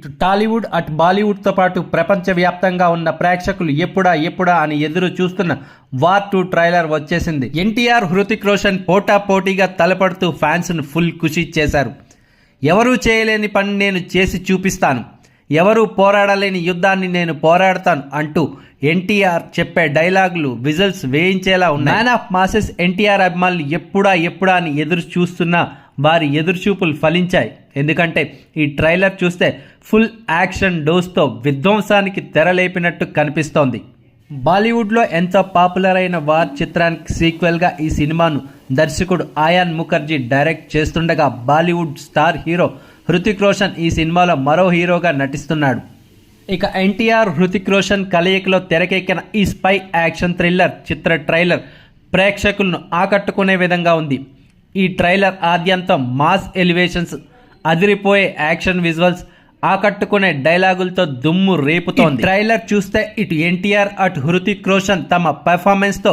ఇటు టాలీవుడ్ అటు బాలీవుడ్తో పాటు ప్రపంచవ్యాప్తంగా ఉన్న ప్రేక్షకులు ఎప్పుడా అని ఎదురు చూస్తున్న వార్ 2 ట్రైలర్ వచ్చేసింది. ఎన్టీఆర్, హృతిక్ రోషన్ పోటాపోటీగా తలపడుతూ ఫ్యాన్స్ను ఫుల్ ఖుషి చేశారు. ఎవరూ చేయలేని పని నేను చేసి చూపిస్తాను, ఎవరూ పోరాడలేని యుద్ధాన్ని నేను పోరాడతాను అంటూ ఎన్టీఆర్ చెప్పే డైలాగులు విజిల్స్ వేయించేలా ఉన్నాయి. మ్యాన్ ఆఫ్ మాసెస్ ఎన్టీఆర్ అభిమానులు ఎప్పుడా అని ఎదురు చూస్తున్న వారి ఎదురుచూపులు ఫలించాయి. ఎందుకంటే ఈ ట్రైలర్ చూస్తే ఫుల్ యాక్షన్ డోస్తో విధ్వంసానికి తెరలేపినట్టు కనిపిస్తోంది. బాలీవుడ్లో ఎంతో పాపులర్ అయిన వార్ చిత్రానికి సీక్వెల్గా ఈ సినిమాను దర్శకుడు ఆయాన్ ముఖర్జీ డైరెక్ట్ చేస్తుండగా బాలీవుడ్ స్టార్ హీరో హృతిక్ రోషన్ ఈ సినిమాలో మరో హీరోగా నటిస్తున్నాడు. ఇక ఎన్టీఆర్, హృతిక్ రోషన్ కలయికలో తెరకెక్కిన ఈ స్పై యాక్షన్ థ్రిల్లర్ చిత్ర ట్రైలర్ ప్రేక్షకులను ఆకట్టుకునే విధంగా ఉంది. ఈ ట్రైలర్ ఆద్యంతం మాస్ ఎలివేషన్స్, అదిరిపోయే యాక్షన్ విజువల్స్, ఆకట్టుకునే డైలాగులతో దుమ్ము రేపుతోంది. ట్రైలర్ చూస్తే ఇటు ఎన్టీఆర్ అటు హృతిక్ రోషన్ తమ పెర్ఫార్మెన్స్తో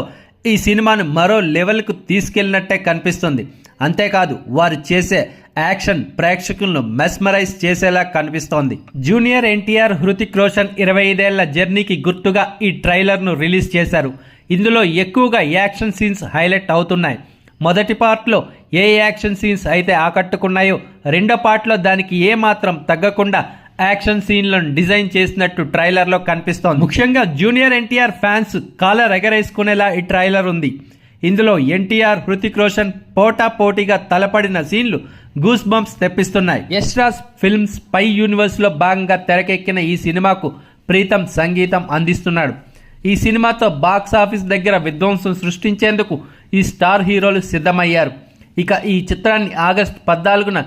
ఈ సినిమాను మరో లెవెల్కు తీసుకెళ్లినట్టే కనిపిస్తుంది. అంతేకాదు వారు చేసే యాక్షన్ ప్రేక్షకులను మెస్మరైజ్ చేసేలా కనిపిస్తోంది. జూనియర్ ఎన్టీఆర్, హృతిక్ రోషన్ 25 ఏళ్ల జర్నీకి గుర్తుగా ఈ ట్రైలర్ను రిలీజ్ చేశారు. ఇందులో ఎక్కువగా యాక్షన్ సీన్స్ హైలైట్ అవుతున్నాయి. మొదటి పార్ట్లో ఏ యాక్షన్ సీన్స్ అయితే ఆకట్టుకున్నాయో రెండో పార్ట్లో దానికి ఏమాత్రం తగ్గకుండా యాక్షన్ సీన్లను డిజైన్ చేసినట్టు ట్రైలర్లో కనిపిస్తోంది. ముఖ్యంగా జూనియర్ ఎన్టీఆర్ ఫ్యాన్స్ కాలర్ ఎగరేసుకునేలా ఈ ట్రైలర్ ఉంది. ఇందులో ఎన్టీఆర్, హృతిక్ రోషన్ పోటాపోటీగా తలపడిన సీన్లు గూస్ బంప్స్ తెప్పిస్తున్నాయి. యశ్రాజ్ ఫిల్మ్స్ స్పై యూనివర్స్లో భాగంగా తెరకెక్కిన ఈ సినిమాకు ప్రీతం సంగీతం అందిస్తున్నాడు. ఈ సినిమాతో బాక్స్ ఆఫీస్ దగ్గర విధ్వంసం సృష్టించేందుకు ఈ స్టార్ హీరోలు సిద్ధమయ్యారు. ఇక ఈ చిత్రాన్ని ఆగస్టు 14న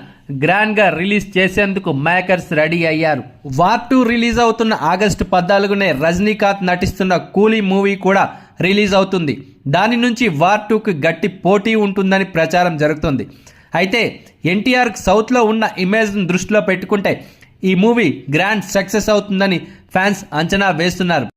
గ్రాండ్గా రిలీజ్ చేసేందుకు మేకర్స్ రెడీ అయ్యారు. వార్ 2 రిలీజ్ అవుతున్న ఆగస్టు 14నే రజనీకాంత్ నటిస్తున్న కూలీ మూవీ కూడా రిలీజ్ అవుతుంది. దాని నుంచి వార్ 2కి గట్టి పోటీ ఉంటుందని ప్రచారం జరుగుతుంది. అయితే ఎన్టీఆర్కి సౌత్లో ఉన్న ఇమేజ్ను దృష్టిలో పెట్టుకుంటే ఈ మూవీ గ్రాండ్ సక్సెస్ అవుతుందని ఫ్యాన్స్ అంచనా వేస్తున్నారు.